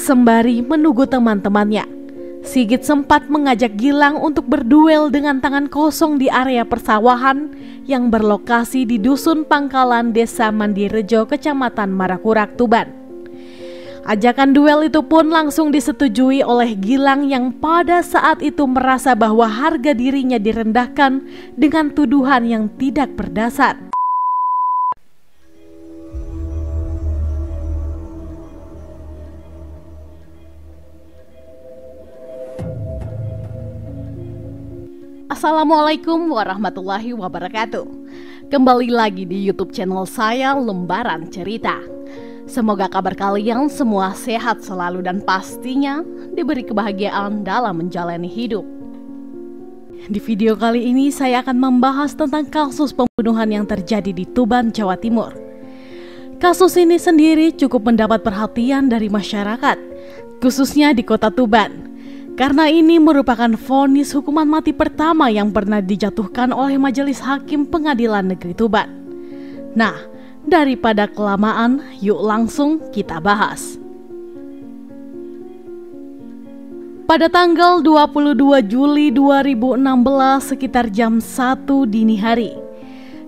Sembari menunggu teman-temannya, Sigit sempat mengajak Gilang untuk berduel dengan tangan kosong di area persawahan yang berlokasi di Dusun Pangkalan, Desa Mandirejo, Kecamatan Marakurak, Tuban. Ajakan duel itu pun langsung disetujui oleh Gilang yang pada saat itu merasa bahwa harga dirinya direndahkan dengan tuduhan yang tidak berdasar. Assalamualaikum warahmatullahi wabarakatuh. Kembali lagi di YouTube channel saya, Lembaran Cerita. Semoga kabar kalian semua sehat selalu dan pastinya diberi kebahagiaan dalam menjalani hidup. Di video kali ini saya akan membahas tentang kasus pembunuhan yang terjadi di Tuban, Jawa Timur. Kasus ini sendiri cukup mendapat perhatian dari masyarakat, khususnya di kota Tuban. Karena ini merupakan vonis hukuman mati pertama yang pernah dijatuhkan oleh Majelis Hakim Pengadilan Negeri Tuban. Nah, daripada kelamaan, yuk langsung kita bahas. Pada tanggal 22 Juli 2016 sekitar jam 1 dini hari,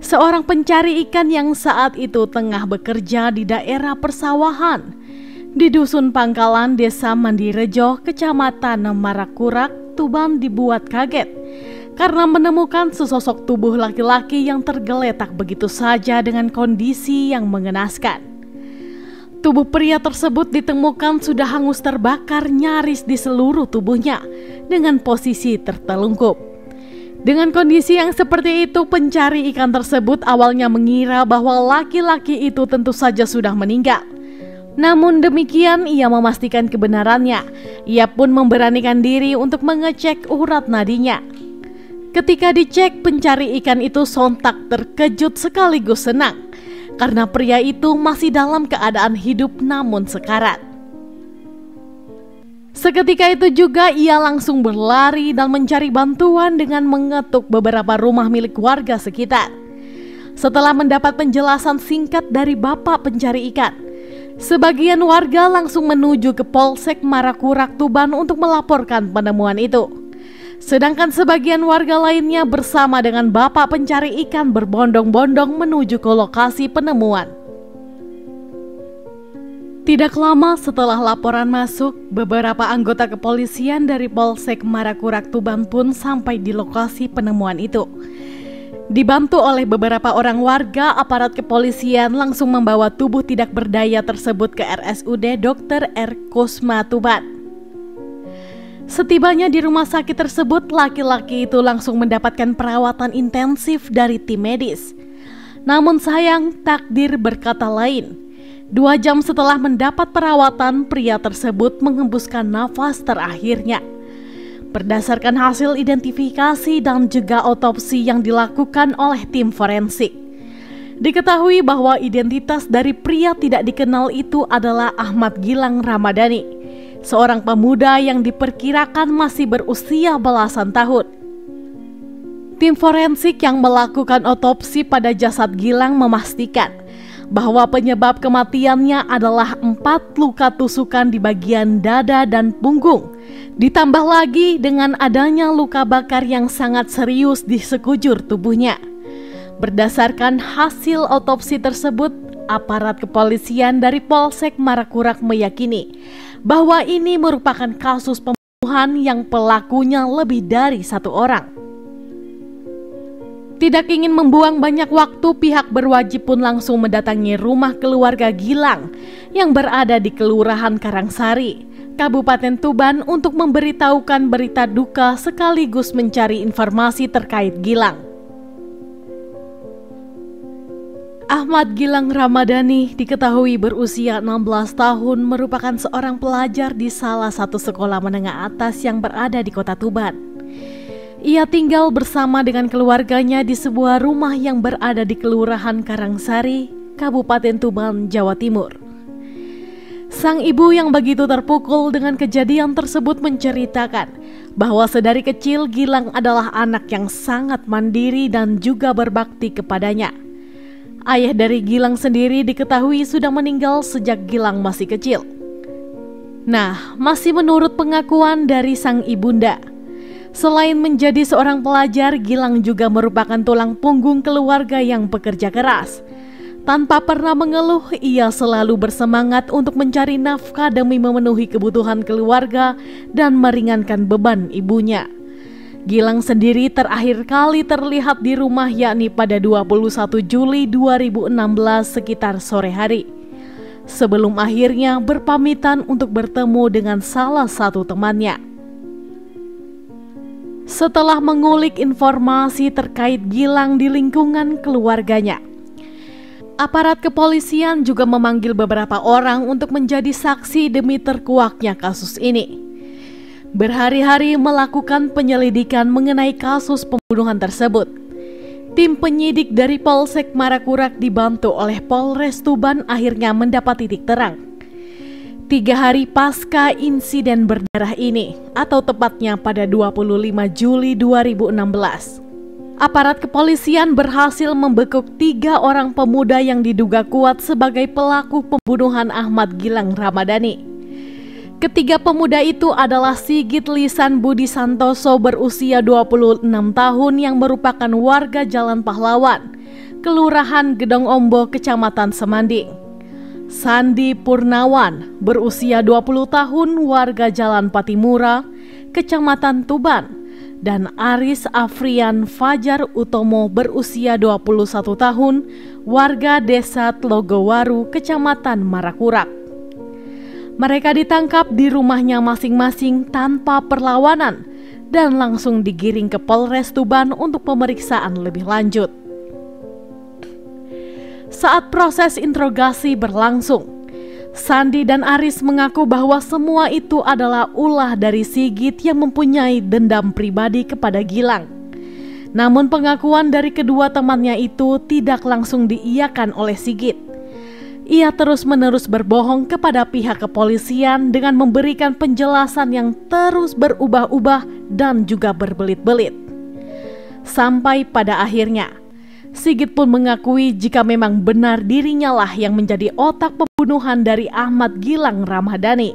seorang pencari ikan yang saat itu tengah bekerja di daerah persawahan di Dusun Pangkalan, Desa Mandirejo, Kecamatan Marakurak, Tuban dibuat kaget karena menemukan sesosok tubuh laki-laki yang tergeletak begitu saja dengan kondisi yang mengenaskan. Tubuh pria tersebut ditemukan sudah hangus terbakar nyaris di seluruh tubuhnya dengan posisi tertelungkup. Dengan kondisi yang seperti itu, pencari ikan tersebut awalnya mengira bahwa laki-laki itu tentu saja sudah meninggal. Namun demikian, ia memastikan kebenarannya. Ia pun memberanikan diri untuk mengecek urat nadinya. Ketika dicek, pencari ikan itu sontak terkejut sekaligus senang karena pria itu masih dalam keadaan hidup namun sekarat. Seketika itu juga ia langsung berlari dan mencari bantuan dengan mengetuk beberapa rumah milik warga sekitar. Setelah mendapat penjelasan singkat dari bapak pencari ikan, sebagian warga langsung menuju ke Polsek Marakurak, Tuban untuk melaporkan penemuan itu. Sedangkan sebagian warga lainnya bersama dengan bapak pencari ikan berbondong-bondong menuju ke lokasi penemuan. Tidak lama setelah laporan masuk, beberapa anggota kepolisian dari Polsek Marakurak, Tuban pun sampai di lokasi penemuan itu. Dibantu oleh beberapa orang warga, aparat kepolisian langsung membawa tubuh tidak berdaya tersebut ke RSUD Dr. R. Kusma, Tuban. Setibanya di rumah sakit tersebut, laki-laki itu langsung mendapatkan perawatan intensif dari tim medis. Namun sayang, takdir berkata lain. 2 jam setelah mendapat perawatan, pria tersebut menghembuskan nafas terakhirnya. Berdasarkan hasil identifikasi dan juga otopsi yang dilakukan oleh tim forensik, diketahui bahwa identitas dari pria tidak dikenal itu adalah Ahmad Gilang Ramadhani, seorang pemuda yang diperkirakan masih berusia belasan tahun. Tim forensik yang melakukan otopsi pada jasad Gilang memastikan bahwa penyebab kematiannya adalah 4 luka tusukan di bagian dada dan punggung, ditambah lagi dengan adanya luka bakar yang sangat serius di sekujur tubuhnya. Berdasarkan hasil otopsi tersebut, aparat kepolisian dari Polsek Marakurak meyakini bahwa ini merupakan kasus pembunuhan yang pelakunya lebih dari 1 orang. Tidak ingin membuang banyak waktu, pihak berwajib pun langsung mendatangi rumah keluarga Gilang yang berada di Kelurahan Karangsari, Kabupaten Tuban untuk memberitahukan berita duka sekaligus mencari informasi terkait Gilang. Ahmad Gilang Ramadhani diketahui berusia 16 tahun, merupakan seorang pelajar di salah satu sekolah menengah atas yang berada di kota Tuban. Ia tinggal bersama dengan keluarganya di sebuah rumah yang berada di Kelurahan Karangsari, Kabupaten Tuban, Jawa Timur. Sang ibu yang begitu terpukul dengan kejadian tersebut menceritakan bahwa sedari kecil Gilang adalah anak yang sangat mandiri dan juga berbakti kepadanya. Ayah dari Gilang sendiri diketahui sudah meninggal sejak Gilang masih kecil. Nah, masih menurut pengakuan dari sang ibunda, selain menjadi seorang pelajar, Gilang juga merupakan tulang punggung keluarga yang bekerja keras. Tanpa pernah mengeluh, ia selalu bersemangat untuk mencari nafkah demi memenuhi kebutuhan keluarga dan meringankan beban ibunya. Gilang sendiri terakhir kali terlihat di rumah yakni pada 21 Juli 2016 sekitar sore hari. Sebelum akhirnya berpamitan untuk bertemu dengan salah satu temannya. Setelah mengulik informasi terkait Gilang di lingkungan keluarganya, aparat kepolisian juga memanggil beberapa orang untuk menjadi saksi demi terkuaknya kasus ini. Berhari-hari melakukan penyelidikan mengenai kasus pembunuhan tersebut. Tim penyidik dari Polsek Marakurak dibantu oleh Polres Tuban akhirnya mendapat titik terang. 3 hari pasca insiden berdarah ini, atau tepatnya pada 25 Juli 2016. Aparat kepolisian berhasil membekuk 3 orang pemuda yang diduga kuat sebagai pelaku pembunuhan Ahmad Gilang Ramadhani. Ketiga pemuda itu adalah Sigit Lisan Budi Santoso berusia 26 tahun yang merupakan warga Jalan Pahlawan, Kelurahan Gedong Ombo, Kecamatan Semanding. Sandi Purnawan berusia 20 tahun warga Jalan Patimura, Kecamatan Tuban. Dan Aris Afrian Fajar Utomo berusia 21 tahun warga Desa Tlogowaru, Kecamatan Marakurak. Mereka ditangkap di rumahnya masing-masing tanpa perlawanan dan langsung digiring ke Polres Tuban untuk pemeriksaan lebih lanjut. Saat proses interogasi berlangsung, Sandi dan Aris mengaku bahwa semua itu adalah ulah dari Sigit yang mempunyai dendam pribadi kepada Gilang. Namun pengakuan dari kedua temannya itu tidak langsung diiyakan oleh Sigit. Ia terus-menerus berbohong kepada pihak kepolisian dengan memberikan penjelasan yang terus berubah-ubah dan juga berbelit-belit. Sampai pada akhirnya, Sigit pun mengakui jika memang benar dirinya lah yang menjadi otak pembunuhan dari Ahmad Gilang Ramadhani.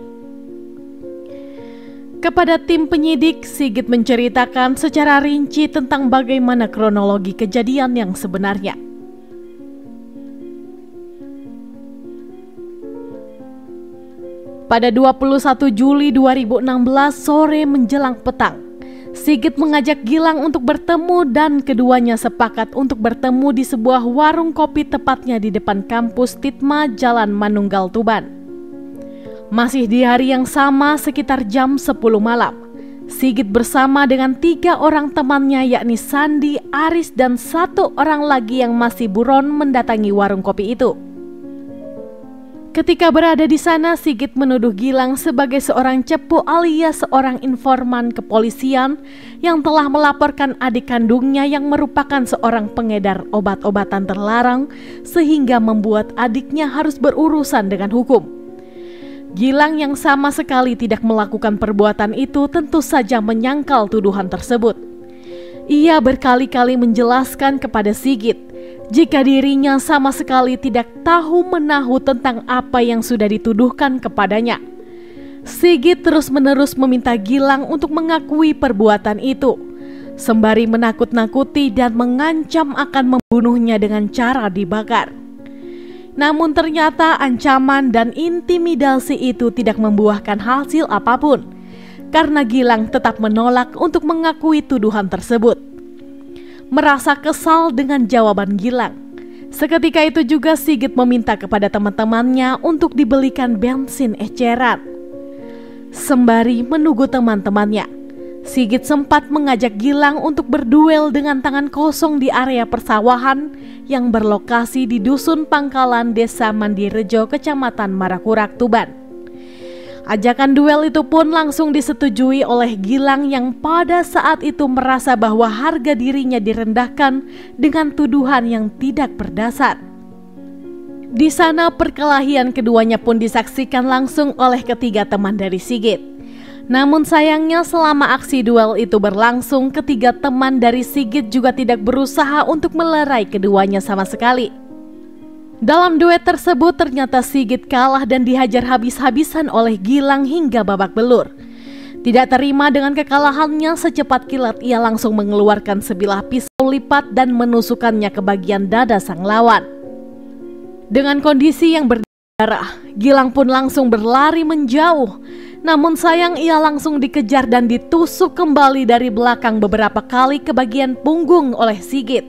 Kepada tim penyidik, Sigit menceritakan secara rinci tentang bagaimana kronologi kejadian yang sebenarnya. Pada 21 Juli 2016 sore menjelang petang, Sigit mengajak Gilang untuk bertemu dan keduanya sepakat untuk bertemu di sebuah warung kopi tepatnya di depan kampus Titma Jalan Manunggal Tuban. Masih di hari yang sama sekitar jam 10 malam, Sigit bersama dengan 3 orang temannya yakni Sandi, Aris dan 1 orang lagi yang masih buron mendatangi warung kopi itu. Ketika berada di sana, Sigit menuduh Gilang sebagai seorang cepu alias seorang informan kepolisian yang telah melaporkan adik kandungnya yang merupakan seorang pengedar obat-obatan terlarang sehingga membuat adiknya harus berurusan dengan hukum. Gilang yang sama sekali tidak melakukan perbuatan itu tentu saja menyangkal tuduhan tersebut. Ia berkali-kali menjelaskan kepada Sigit jika dirinya sama sekali tidak tahu menahu tentang apa yang sudah dituduhkan kepadanya. Sigit terus-menerus meminta Gilang untuk mengakui perbuatan itu, sembari menakut-nakuti dan mengancam akan membunuhnya dengan cara dibakar. Namun ternyata ancaman dan intimidasi itu tidak membuahkan hasil apapun, karena Gilang tetap menolak untuk mengakui tuduhan tersebut. Merasa kesal dengan jawaban Gilang, seketika itu juga Sigit meminta kepada teman-temannya untuk dibelikan bensin eceran. Sembari menunggu teman-temannya, Sigit sempat mengajak Gilang untuk berduel dengan tangan kosong di area persawahan yang berlokasi di Dusun Pangkalan, Desa Mandirejo, Kecamatan Marakurak, Tuban. Ajakan duel itu pun langsung disetujui oleh Gilang yang pada saat itu merasa bahwa harga dirinya direndahkan dengan tuduhan yang tidak berdasar. Di sana perkelahian keduanya pun disaksikan langsung oleh ketiga teman dari Sigit. Namun sayangnya selama aksi duel itu berlangsung, ketiga teman dari Sigit juga tidak berusaha untuk melerai keduanya sama sekali. Dalam duet tersebut ternyata Sigit kalah dan dihajar habis-habisan oleh Gilang hingga babak belur. Tidak terima dengan kekalahannya, secepat kilat ia langsung mengeluarkan sebilah pisau lipat dan menusukkannya ke bagian dada sang lawan. Dengan kondisi yang berdarah, Gilang pun langsung berlari menjauh. Namun sayang ia langsung dikejar dan ditusuk kembali dari belakang beberapa kali ke bagian punggung oleh Sigit.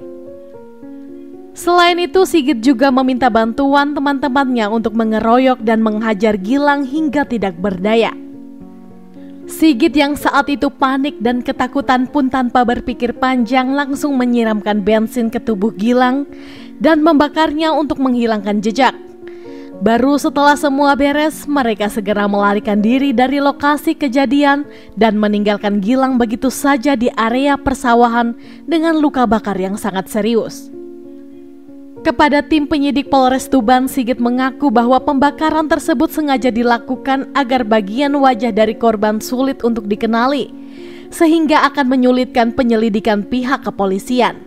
Selain itu, Sigit juga meminta bantuan teman-temannya untuk mengeroyok dan menghajar Gilang hingga tidak berdaya. Sigit yang saat itu panik dan ketakutan pun tanpa berpikir panjang langsung menyiramkan bensin ke tubuh Gilang dan membakarnya untuk menghilangkan jejak. Baru setelah semua beres, mereka segera melarikan diri dari lokasi kejadian dan meninggalkan Gilang begitu saja di area persawahan dengan luka bakar yang sangat serius. Kepada tim penyidik Polres Tuban, Sigit mengaku bahwa pembakaran tersebut sengaja dilakukan agar bagian wajah dari korban sulit untuk dikenali, sehingga akan menyulitkan penyelidikan pihak kepolisian.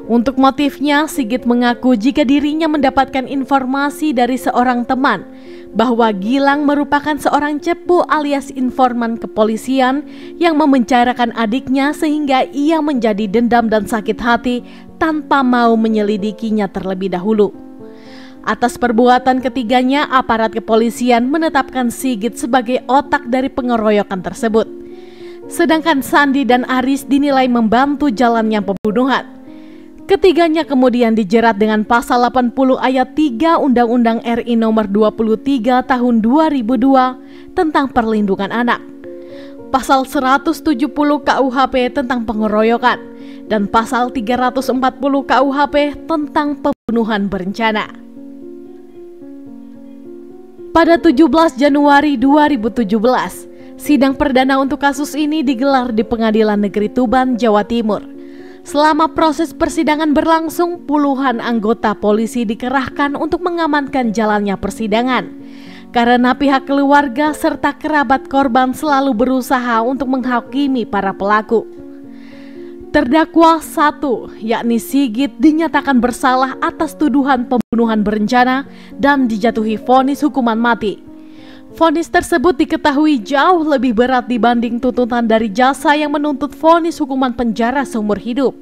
Untuk motifnya, Sigit mengaku jika dirinya mendapatkan informasi dari seorang teman bahwa Gilang merupakan seorang cepu alias informan kepolisian yang memenjarakan adiknya sehingga ia menjadi dendam dan sakit hati tanpa mau menyelidikinya terlebih dahulu. Atas perbuatan ketiganya, aparat kepolisian menetapkan Sigit sebagai otak dari pengeroyokan tersebut. Sedangkan Sandi dan Aris dinilai membantu jalannya pembunuhan. Ketiganya kemudian dijerat dengan pasal 80 ayat 3 Undang-Undang RI nomor 23 tahun 2002 tentang perlindungan anak, pasal 170 KUHP tentang pengeroyokan, dan pasal 340 KUHP tentang pembunuhan berencana. Pada 17 Januari 2017, sidang perdana untuk kasus ini digelar di Pengadilan Negeri Tuban, Jawa Timur. Selama proses persidangan berlangsung, puluhan anggota polisi dikerahkan untuk mengamankan jalannya persidangan. Karena pihak keluarga serta kerabat korban selalu berusaha untuk menghakimi para pelaku. Terdakwa 1, yakni Sigit, dinyatakan bersalah atas tuduhan pembunuhan berencana dan dijatuhi vonis hukuman mati. Vonis tersebut diketahui jauh lebih berat dibanding tuntutan dari Jasa yang menuntut vonis hukuman penjara seumur hidup.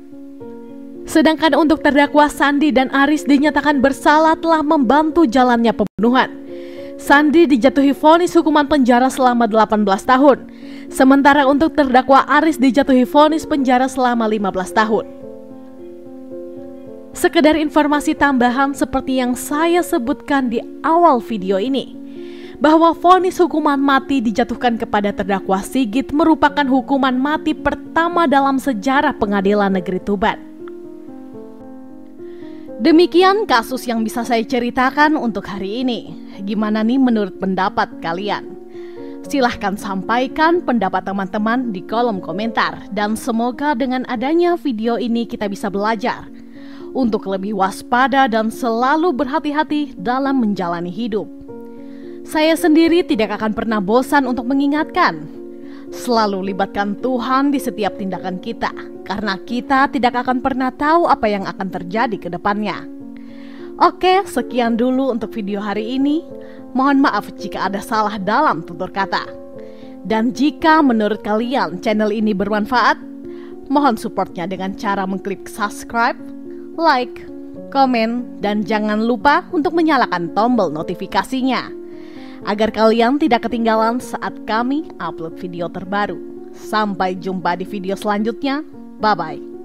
Sedangkan untuk terdakwa Sandi dan Aris dinyatakan bersalah telah membantu jalannya pembunuhan. Sandi dijatuhi vonis hukuman penjara selama 18 tahun, sementara untuk terdakwa Aris dijatuhi vonis penjara selama 15 tahun. Sekedar informasi tambahan seperti yang saya sebutkan di awal video ini, bahwa vonis hukuman mati dijatuhkan kepada terdakwa Sigit merupakan hukuman mati pertama dalam sejarah Pengadilan Negeri Tuban. Demikian kasus yang bisa saya ceritakan untuk hari ini. Gimana nih menurut pendapat kalian? Silahkan sampaikan pendapat teman-teman di kolom komentar. Dan semoga dengan adanya video ini kita bisa belajar untuk lebih waspada dan selalu berhati-hati dalam menjalani hidup. Saya sendiri tidak akan pernah bosan untuk mengingatkan, selalu libatkan Tuhan di setiap tindakan kita, karena kita tidak akan pernah tahu apa yang akan terjadi ke depannya. Oke, sekian dulu untuk video hari ini. Mohon maaf jika ada salah dalam tutur kata. Dan jika menurut kalian channel ini bermanfaat, mohon supportnya dengan cara mengklik subscribe, like, komen, dan jangan lupa untuk menyalakan tombol notifikasinya, agar kalian tidak ketinggalan saat kami upload video terbaru. Sampai jumpa di video selanjutnya. Bye-bye.